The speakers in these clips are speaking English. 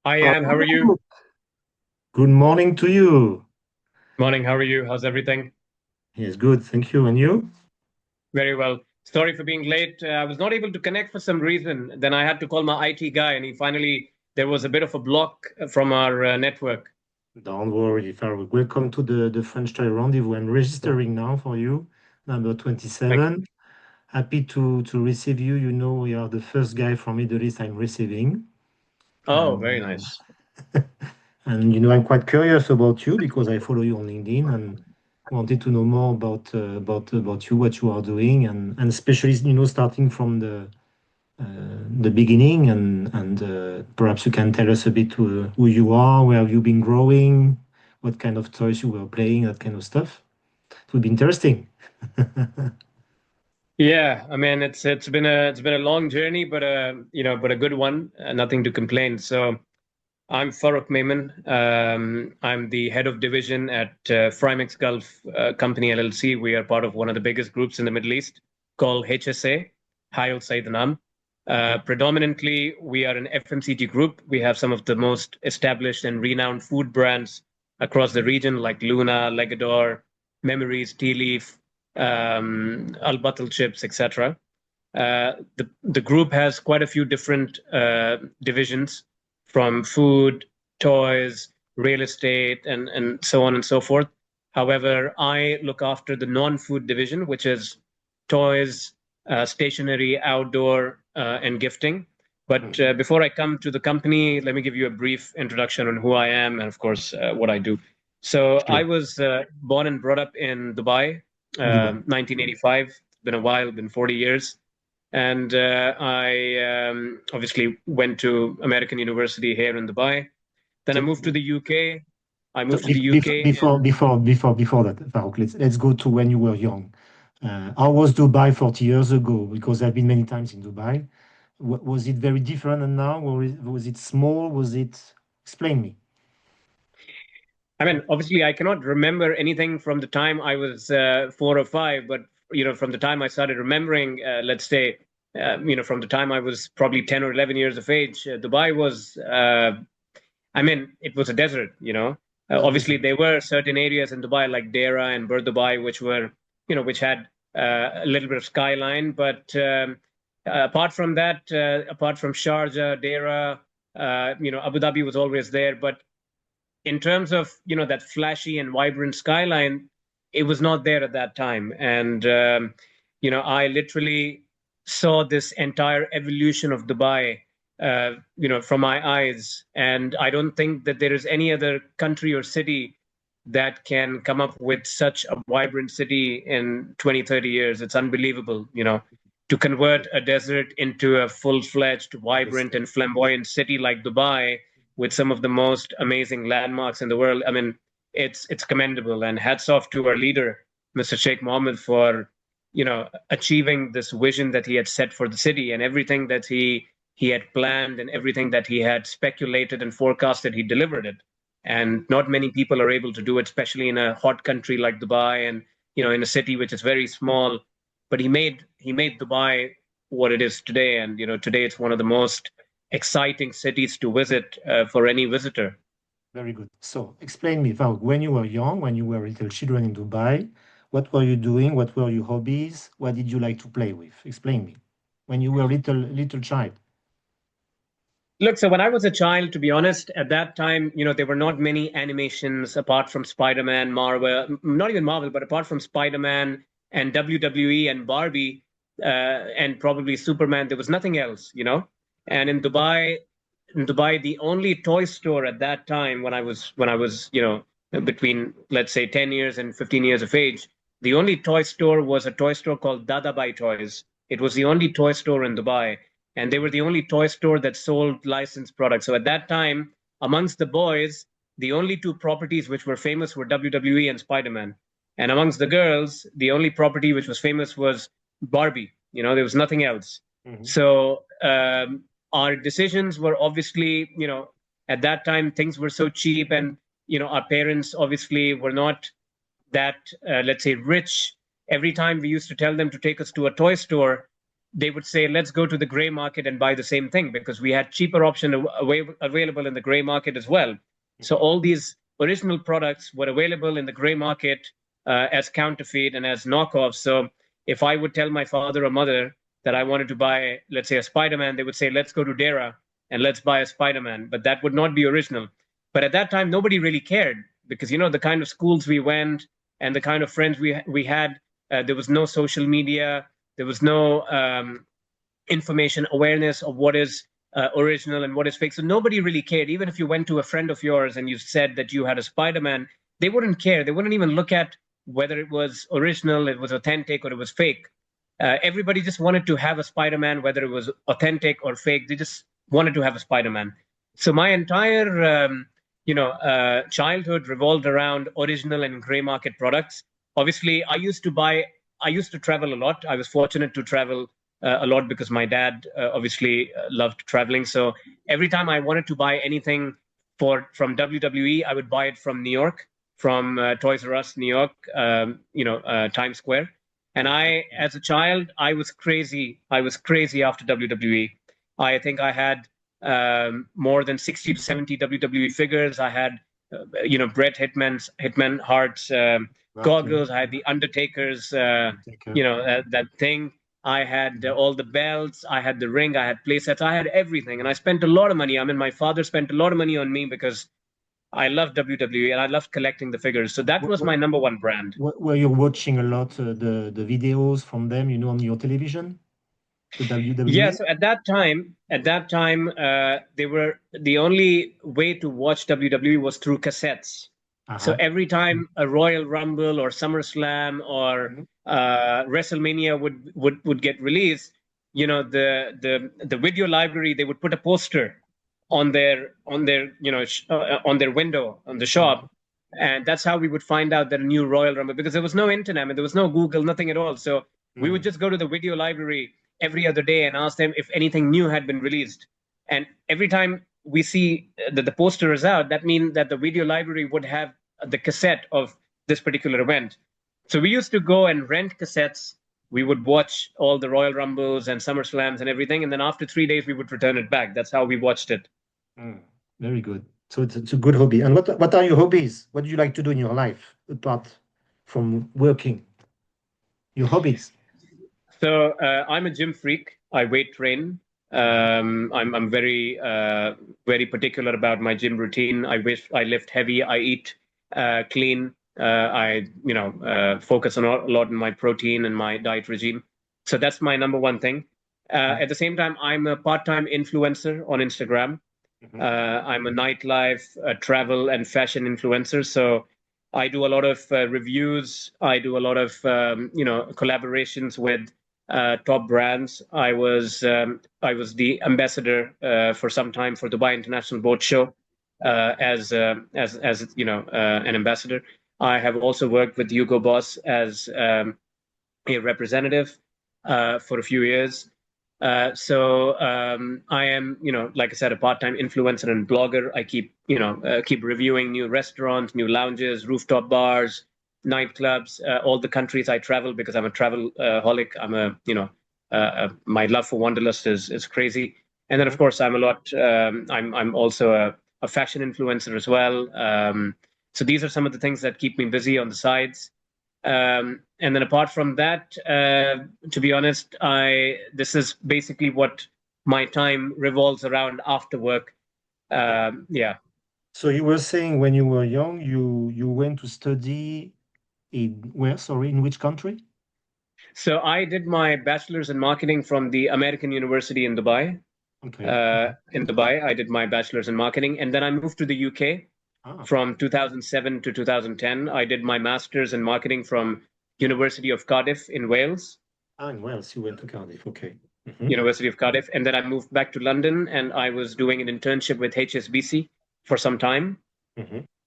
Hi, Oh, Anne. How are you? good morning to you. Morning. How are you? How's everything? Yes, good. Thank you. And you? Very well. Sorry for being late. I was not able to connect for some reason. Then I had to call my IT guy, and there was a bit of a block from our network. Don't worry, Farouk. Welcome to the French Toy Rendezvous. I'm registering now for you, number Thank 27. Happy to receive you. You know, you are the first guy from Middle East I'm receiving. Oh, And very nice. and you know, I'm quite curious about you because I follow you on LinkedIn and wanted to know more about you, what you are doing, and especially, you know, starting from the beginning, and perhaps you can tell us a bit who you are, where have you been growing, what kind of toys you were playing, that kind of stuff. It would be interesting. Yeah, I mean it's been a long journey, but but a good one. Nothing to complain. So I'm Farooq Maiman. I'm the head of division at Frimix Gulf Company LLC. We are part of one of the biggest groups in the Middle East called HSA, Hayal Said Naam. Predominantly, we are an FMCG group. We have some of the most established and renowned food brands across the region, like Luna, Legador, Memories, Tea Leaf, Al Batal Chips, etc. The group has quite a few different divisions from food, toys, real estate, and so on and so forth. However, I look after the non-food division, which is toys, stationery, outdoor, and gifting. But Mhm. before I come to the company, let me give you a brief introduction on who I am and, of course, what I do. So I Sure. was born and brought up in Dubai, Dubai. 1985. It's been a while, been 40 years. And I obviously went to American University here in Dubai. Then I So, moved to the UK. I so moved to the UK. before that, Farouk, let's go to when you were young. How was Dubai 40 years ago? Because I've been many times in Dubai. Was it very different than now? Or was it small? Was it? Explain me. I mean, obviously, I cannot remember anything from the time I was 4 or 5, but from the time I started remembering, let's say, from the time I was probably 10 or 11 years of age, Dubai was. I mean, it was a desert. Was this? Obviously, there were certain areas in Dubai like Dera and Bur Dubai, which had a little bit of skyline. But apart from that, apart from Sharjah, Dera, Abu Dhabi was always there. But in terms of that flashy and vibrant skyline, it was not there at that time. And I literally saw this entire evolution of Dubai, from my eyes. And I don't think that there is any other country or city that can come up with such a vibrant city in 20, 30 years. It's unbelievable, to convert a desert into a full-fledged, Yes. vibrant, and flamboyant city like Dubai with some of the most amazing landmarks in the world. I mean, it's commendable, and hats off to our leader, Mr. Sheikh Mohammed, for achieving this vision that he had set for the city, and everything that he had planned and everything that he had speculated and forecasted, he delivered it. And not many people are able to do it, especially in a hot country like Dubai, and in a city which is very small. But he made Dubai what it is today, and today it's one of the most exciting cities to visit for any visitor. Very good. So explain me, Farouk, when you were young, when you were little children in Dubai, what were you doing? What were your hobbies? What did you like to play with? Explain me. When you were little child. Look, so when I was a child, to be honest, at that time, there were not many animations apart from Spider-Man, Marvel, not even Marvel, but apart from Spider-Man and WWE and Barbie, and probably Superman, there was nothing else. And in Dubai, the only toy store at that time, when I was, between, let's say, 10 years and 15 years of age, the only toy store was a toy store called Dadabai Toys. It was the only toy store in Dubai, and they were the only toy store that sold licensed products. So at that time, amongst the boys, the only two properties which were famous were WWE and Spider-Man. And amongst the girls, the only property which was famous was Barbie. There was nothing else. Mhm. So our decisions were obviously, at that time, things were so cheap, and, our parents obviously were not that, let's say, rich. Every time we used to tell them to take us to a toy store, they would say, let's go to the gray market and buy the same thing, because we had cheaper option available in the gray market as well. So all these original products were available in the gray market as counterfeit and as knockoffs. So if I would tell my father or mother that I wanted to buy, let's say, a Spider-Man, they would say, let's go to Dara and let's buy a Spider-Man. But that would not be original. But at that time, nobody really cared, because, you know, the kind of schools we went and the kind of friends we had, there was no social media. There was no information awareness of what is original and what is fake. So nobody really cared. Even if you went to a friend of yours and you said that you had a Spider-Man, they wouldn't care. They wouldn't even look at whether it was original, it was authentic, or it was fake. Everybody just wanted to have a Spider-Man, whether it was authentic or fake. They just wanted to have a Spider-Man. So my entire childhood revolved around original and gray market products. Obviously, I used to travel a lot. I was fortunate to travel a lot because my dad obviously loved traveling. So every time I wanted to buy anything from WWE, I would buy it from New York, from Toys R Us, New York, Times Square. And as a child, I was crazy. I was crazy after WWE. I think I had more than 60 to 70 WWE figures. I had, Bret Hitman Hart's goggles. I had the Undertaker's, that thing. I had all the belts. I had the ring. I had play sets. I had everything. And I spent a lot of money. I mean, my father spent a lot of money on me because I loved WWE and I loved collecting the figures. So that was my number one brand. Were you watching a lot the videos from them, on your television? The WWE? Yeah, so at that time, they were the only way to watch WWE was through cassettes. So every time a Royal Rumble or SummerSlam or WrestleMania would get released, the video library, they would put a poster on their window on the shop, and that's how we would find out that a new Royal Rumble, because there was no internet, and there was no Google, nothing at all. So we would just go to the video library every other day and ask them if anything new had been released. And every time we see that the poster is out, that means that the video library would have the cassette of this particular event. So we used to go and rent cassettes. We would watch all the Royal Rumbles and SummerSlams and everything. And then after 3 days, we would return it back. That's how we watched it. Very good. So it's a good hobby. And what are your hobbies? What do you like to do in your life apart from working? Your hobbies? So I'm a gym freak. I weight train. I'm very very particular about my gym routine. I lift heavy. I eat clean. I focus a lot on my protein and my diet regime. So that's my number one thing. At the same time, I'm a part-time influencer on Instagram. I'm a nightlife, travel, and fashion influencer. So I do a lot of reviews. I do a lot of collaborations with top brands. I was the ambassador for some time for Dubai International Boat Show as an ambassador. I have also worked with Hugo Boss as a representative for a few years. So I am, like I said, a part-time influencer and blogger. I keep reviewing new restaurants, new lounges, rooftop bars, nightclubs, all the countries I travel, because I'm a travel holic. My love for Wanderlust is crazy. And then, of course, I'm also a fashion influencer as well. So these are some of the things that keep me busy on the sides. And then apart from that, to be honest, this is basically what my time revolves around after work. Yeah. So you were saying when you were young, you went to study in which country? So I did my bachelor's in marketing from the American University in Dubai. Okay. In Dubai, I did my bachelor's in marketing, and then I moved to the UK. From 2007 to 2010, I did my master's in marketing from University of Cardiff in Wales. In Wales, you went to Cardiff, okay. University of Cardiff. And then I moved back to London, and I was doing an internship with HSBC for some time.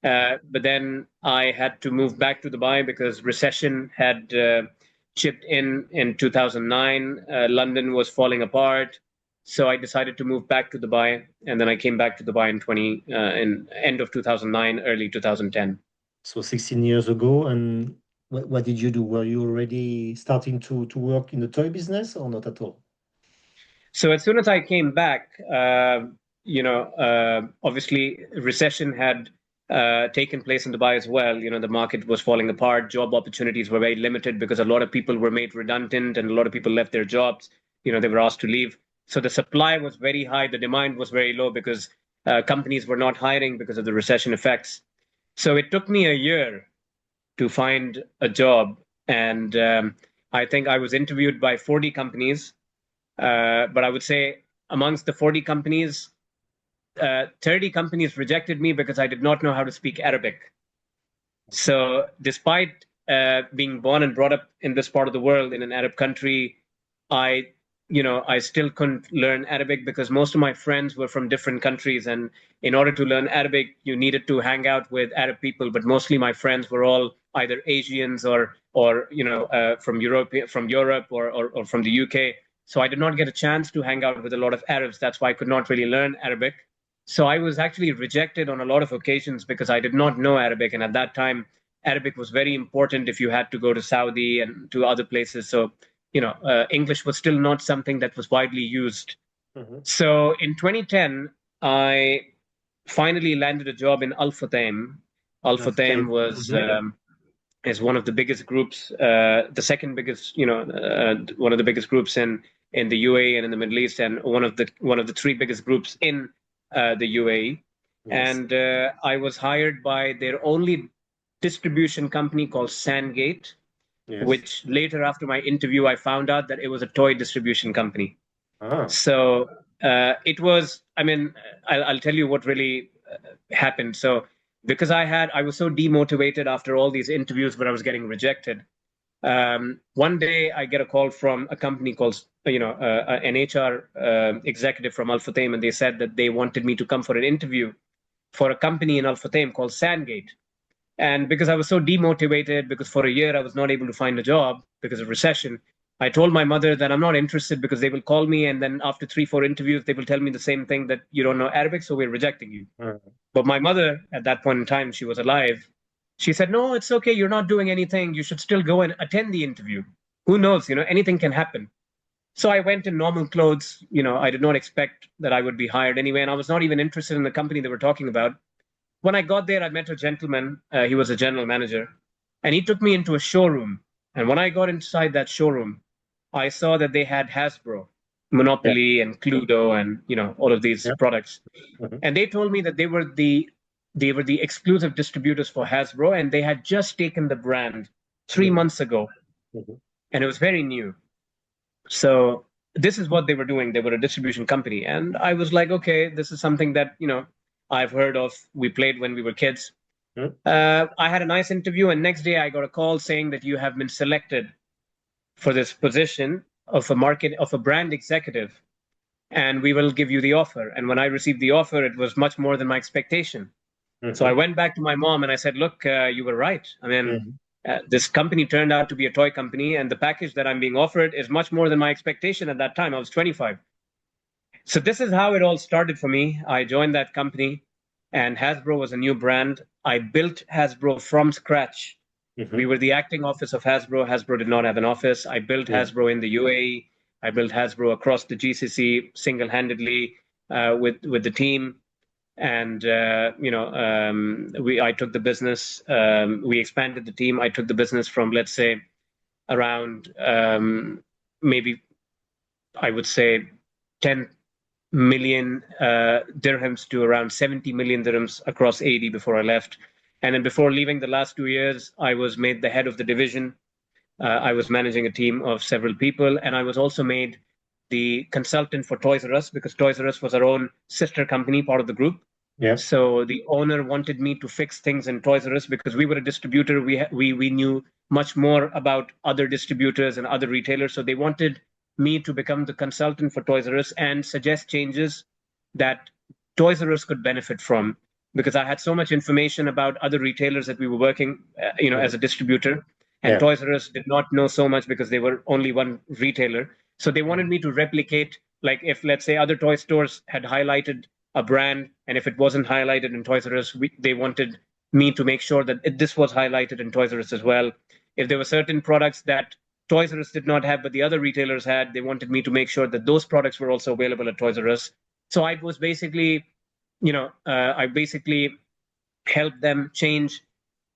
But then I had to move back to Dubai because recession had chipped in 2009. London was falling apart. So I decided to move back to Dubai, and then I came back to Dubai in end of 2009, early 2010. So 16 years ago. And what did you do? Were you already starting to work in the toy business or not at all? So as soon as I came back, obviously recession had taken place in Dubai as well. The market was falling apart. Job opportunities were very limited because a lot of people were made redundant and a lot of people left their jobs. They were asked to leave. So the supply was very high. The demand was very low because companies were not hiring because of the recession effects. So it took me a year to find a job. And I think I was interviewed by 40 companies. But I would say amongst the 40 companies, 30 companies rejected me because I did not know how to speak Arabic. So despite being born and brought up in this part of the world in an Arab country, I I still couldn't learn Arabic because most of my friends were from different countries. And in order to learn Arabic, you needed to hang out with Arab people. But mostly my friends were all either Asians or from Europe or from the UK. So I did not get a chance to hang out with a lot of Arabs. That's why I could not really learn Arabic. So I was actually rejected on a lot of occasions because I did not know Arabic. And at that time, Arabic was very important if you had to go to Saudi and to other places. So, English was still not something that was widely used. Mm-hmm. So in 2010, I finally landed a job in Al Futtaim. Al Futtaim was is one of the biggest groups, the second biggest, one of the biggest groups in the UAE and in the Middle East, and one of the three biggest groups in the UAE. Yes. And I was hired by their only distribution company called Sandgate, Yes. which later after my interview, I found out that it was a toy distribution company. Ah. So it was, I'll tell you what really happened. So because I was so demotivated after all these interviews where I was getting rejected. One day I get a call from a company called, an HR executive from Al Futtaim, and they said that they wanted me to come for an interview for a company in Al Futtaim called Sandgate. And because I was so demotivated, because for a year I was not able to find a job because of recession, I told my mother that I'm not interested because they will call me, and then after 3-4 interviews, they will tell me the same thing, that you don't know Arabic, so we're rejecting you. Mm-hmm. But my mother, at that point in time, she was alive. She said, no, it's okay. You're not doing anything. You should still go and attend the interview. Who knows? Anything can happen. So I went in normal clothes. I did not expect that I would be hired anyway. And I was not even interested in the company they were talking about. When I got there, I met a gentleman. He was a general manager. And he took me into a showroom. And when I got inside that showroom, I saw that they had Hasbro, Monopoly, and Cluedo, and all of these products. Mm-hmm. And they told me that they were the exclusive distributors for Hasbro, and they had just taken the brand 3 months ago, and it was very new. So this is what they were doing. They were a distribution company, and I was like, okay, this is something that I've heard of. We played when we were kids. I had a nice interview, and next day I got a call saying that you have been selected for this position of a brand executive, and we will give you the offer. And when I received the offer, it was much more than my expectation. So I went back to my mom and I said, look, you were right. This company turned out to be a toy company, and the package that I'm being offered is much more than my expectation at that time. I was 25. So this is how it all started for me. I joined that company, and Hasbro was a new brand. I built Hasbro from scratch. We were the acting office of Hasbro. Hasbro did not have an office. I built Hasbro in the UAE. I built Hasbro across the GCC single-handedly with the team. And I took the business. We expanded the team. I took the business from, let's say, around maybe I would say 10 million dirhams to around 70 million dirhams across 80 before I left. And then before leaving the last 2 years, I was made the head of the division. I was managing a team of several people, and I was also made the consultant for Toys R Us, because Toys R Us was our own sister company, part of the group. Yeah. So the owner wanted me to fix things in Toys R Us because we were a distributor. We knew much more about other distributors and other retailers. So they wanted me to become the consultant for Toys R Us and suggest changes that Toys R Us could benefit from, because I had so much information about other retailers that we were working, as a distributor. And Toys R Us did not know so much because they were only one retailer. So they wanted me to replicate, like if, let's say, other toy stores had highlighted a brand, and if it wasn't highlighted in Toys R Us, they wanted me to make sure that this was highlighted in Toys R Us as well. If there were certain products that Toys R Us did not have, but the other retailers had. They wanted me to make sure that those products were also available at Toys R Us. So I was basically, I basically helped them change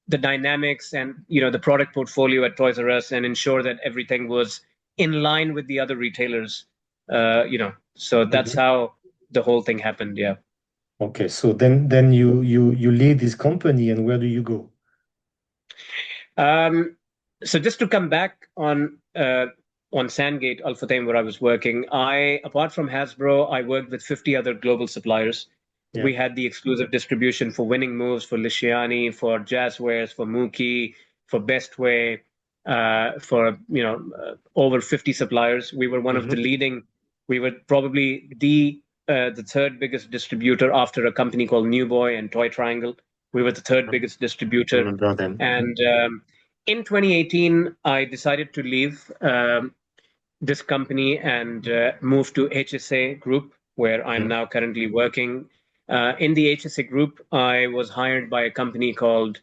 the dynamics and the product portfolio at Toys R Us and ensure that everything was in line with the other retailers. So that's Mhm. how the whole thing happened. Yeah. Okay, so then you lead this company, and where do you go? So just to come back on Sandgate Al Futtaim, where I was working, apart from Hasbro, I worked with 50 other global suppliers. Yeah. We had the exclusive distribution for Winning Moves, for Lisciani, for Jazzwares, for Mookie, for Bestway, for over 50 suppliers. We were one of the Mhm. leading. We were probably the third biggest distributor after a company called New Boy and Toy Triangle. We were the third biggest distributor. Remember them. And in 2018, I decided to leave this company and move to HSA Group, where I'm Yeah. now currently working. In the HSA Group, I was hired by a company called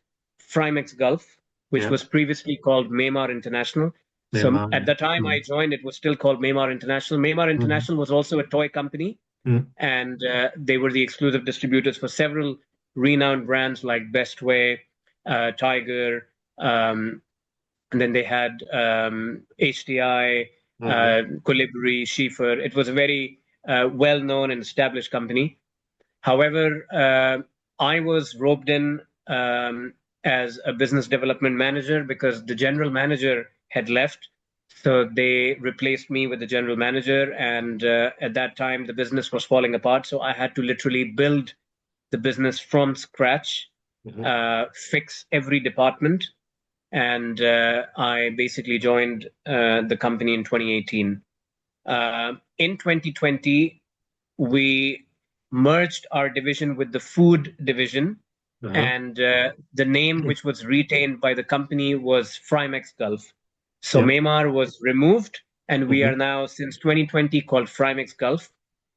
Frimex Gulf, which Yeah. was previously called Maymar International. So Neymar, at yeah. the time I joined, it was still called Maymar International. Maymar Mhm. International was also a toy company, Mhm. and they were the exclusive distributors for several renowned brands like Bestway, Tiger, and then they had HDI, Mhm. Colibri, Schiefer. It was a very well-known and established company. However, I was roped in as a business development manager because the general manager had left. So they replaced me with the general manager, and at that time the business was falling apart. So I had to literally build the business from scratch, Mhm. fix every department, and I basically joined the company in 2018. In 2020, we merged our division with the food division, Uh-huh. and the name which was retained by the company was Frimex Gulf. So Yeah. Maymar was removed, and we are Mhm. now, since 2020, called Frimex Gulf.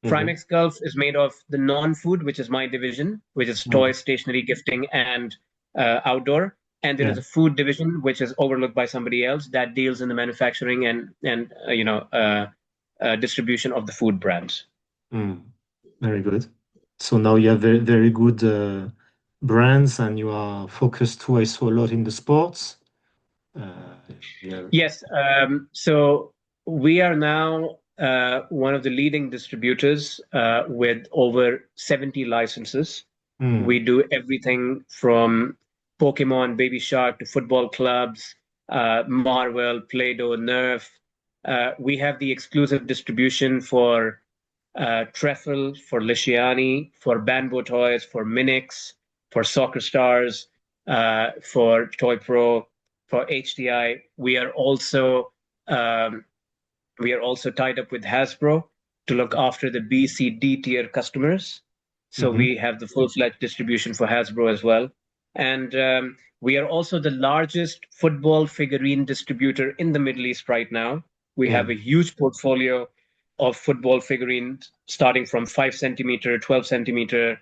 Mhm. Frimex Gulf is made of the non-food, which is my division, which is Mhm. toys, stationery, gifting, and outdoor. And there Yeah. is a food division, which is overlooked by somebody else that deals in the manufacturing and distribution of the food brands. Mm. Very good. So now you have very, very good brands, and you are focused too, I saw, a lot in the sports. Uh, yeah. Yes. So we are now one of the leading distributors with over 70 licenses. We Mm. do everything from Pokemon, Baby Shark to football clubs, Marvel, Play-Doh, Nerf. We have the exclusive distribution for Treffle, for Lisciani, for Banbo Toys, for Minix, for Soccer Stars, for Toy Pro, for HDI. Um, we are also tied up with Hasbro to look after the B, C, D tier customers. So Mhm. we have the full-fledged distribution for Hasbro as well. And we are also the largest football figurine distributor in the Middle East right now. We Yeah. have a huge portfolio of football figurines starting from 5 centimeter, 12 centimeter,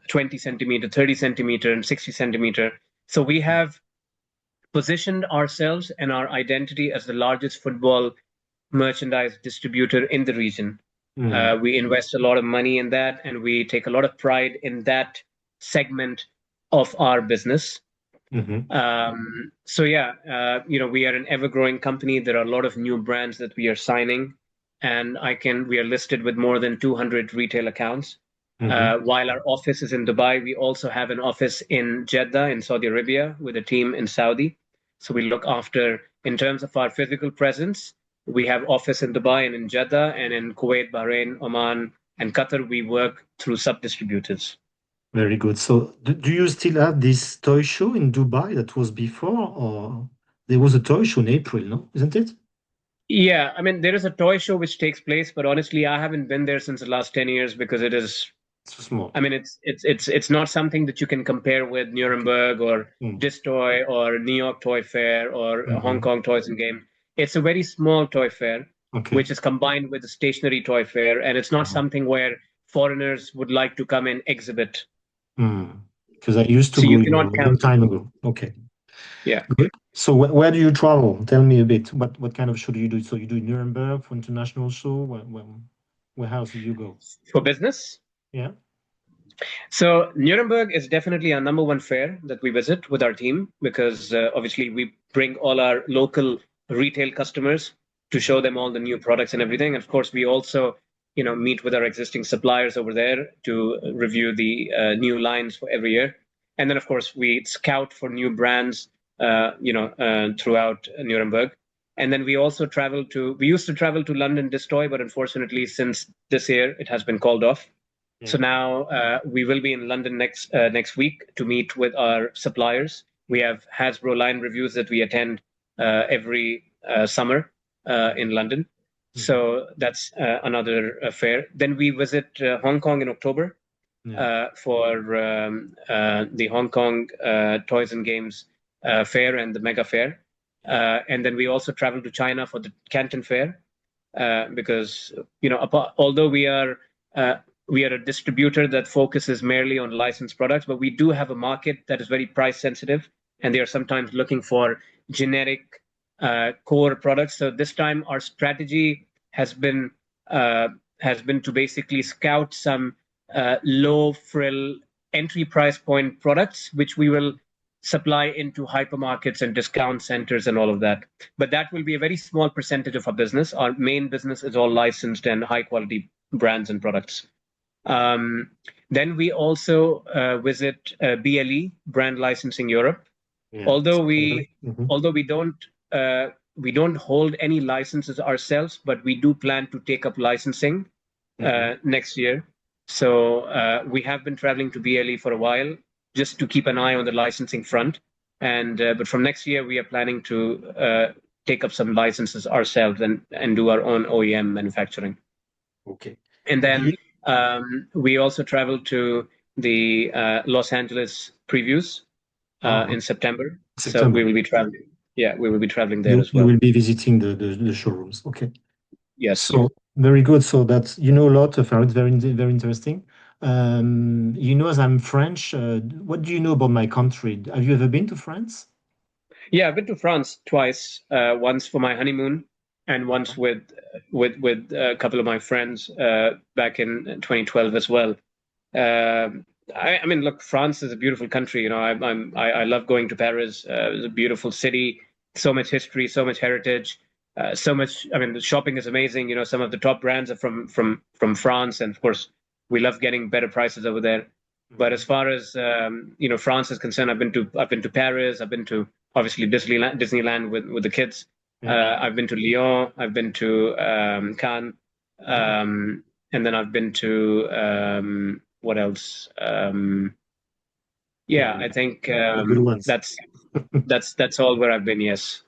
20 centimeter, 30 centimeter, and 60 centimeter. So we have positioned ourselves and our identity as the largest football merchandise distributor in the region. Mm. We invest a lot of money in that, and we take a lot of pride in that segment of our business. Mhm. So yeah, we are an ever-growing company. There are a lot of new brands that we are signing, and we are listed with more than 200 retail accounts. Mhm. While our office is in Dubai, we also have an office in Jeddah in Saudi Arabia with a team in Saudi. So we look after, in terms of our physical presence, we have office in Dubai and in Jeddah, and in Kuwait, Bahrain, Oman, and Qatar, we work through sub-distributors. Very good. So, do you still have this toy show in Dubai that was before, or there was a toy show in April, no? Isn't it? Yeah, I mean, there is a toy show which takes place, but honestly, I haven't been there since the last 10 years because it is, It's so small. I mean, it's not something that you can compare with Okay. Nuremberg or Mm. Distoy or New York Toy Fair or Hong Mhm. Kong Toys and Game. It's a very small toy fair, Okay. which is combined with a stationary toy fair, and it's not Uh-huh. something where foreigners would like to come and exhibit. Mm. Because I used to So go, you cannot a long count. time ago. Okay. Yeah. Good. So where do you travel? Tell me a bit. What kind of show do you do? So you do Nuremberg for international show? Where else do you go? For business? Yeah. So Nuremberg is definitely our number one fair that we visit with our team because obviously we bring all our local retail customers to show them all the new products and everything. And of course, we also meet with our existing suppliers over there to review the new lines for every year. And then of course we scout for new brands throughout Nuremberg. And then we used to travel to London Destroy, but unfortunately since this year it has been called off. Yeah. So now we will be in London next week to meet with our suppliers. We have Hasbro line reviews that we attend every summer in London. Mhm. So that's another fair. Then we visit Hong Kong in October for the Hong Kong Toys and Games Fair and the Mega Fair. And then we also travel to China for the Canton Fair because although we are a distributor that focuses merely on licensed products, but we do have a market that is very price sensitive, and they are sometimes looking for generic core products. So this time our strategy has been to basically scout some low frill entry price point products, which we will supply into hypermarkets and discount centers and all of that. But that will be a very small percentage of our business. Our main business is all licensed and high quality brands and products. Then we also visit BLE, Brand Licensing Europe. Yeah. Although we don't hold any licenses ourselves, but we do plan to take up licensing next year. So we have been traveling to BLE for a while just to keep an eye on the licensing front. And but from next year, we are planning to take up some licenses ourselves and do our own OEM manufacturing. Okay. And then we also traveled to the Los Angeles previews in September. So we will be traveling. Yeah, we will be traveling there as well. You will be visiting the showrooms. Okay. Yes. So very good. So that's a lot of it's very interesting. As I'm French, what do you know about my country? Have you ever been to France? Yeah, I've been to France twice. Once for my honeymoon, and once with a couple of my friends back in 2012 as well. I mean, look, France is a beautiful country. I love going to Paris. It's a beautiful city, so much history, so much heritage, so much. I mean, the shopping is amazing. Some of the top brands are from France, and of course, we love getting better prices over there. But as far as France is concerned, I've been to Paris. I've been to obviously Disneyland with the kids. I've been to Lyon. I've been to Cannes, and then I've been to what else? I think that's all where I've been. Yes.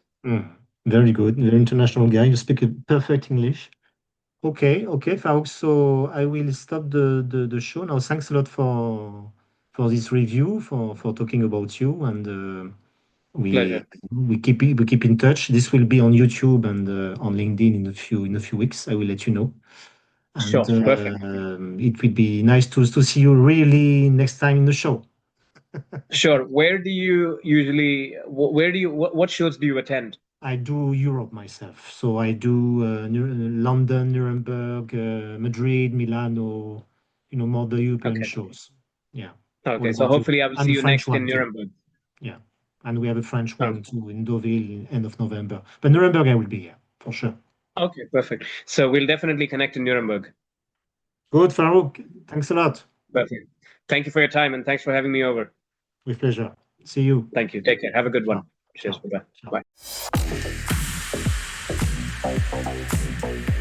Very good. You're an international guy. You speak perfect English. Okay, Farouk. So I will stop the show now. Thanks a lot for this review, for talking about you, and Pleasure. we keep in touch. This will be on YouTube and on LinkedIn in a few weeks. I will let you know. Sure, And perfect. it would be nice to see you really next time in the show. Sure. What shows do you attend? I do Europe myself. So I do London, Nuremberg, Madrid, Milano, more the European shows. Yeah. Okay, so hopefully I will see you French next in Nuremberg. Yeah. And we have a French one too in Deauville end of November. But Nuremberg I will be here for sure. Okay, perfect. So we'll definitely connect in Nuremberg. Good, Farouk. Thanks a lot. Perfect. Thank you for your time and thanks for having me over. With pleasure. See you. Thank you. Take care. Have a good one. Cheers. Bye-bye. Bye.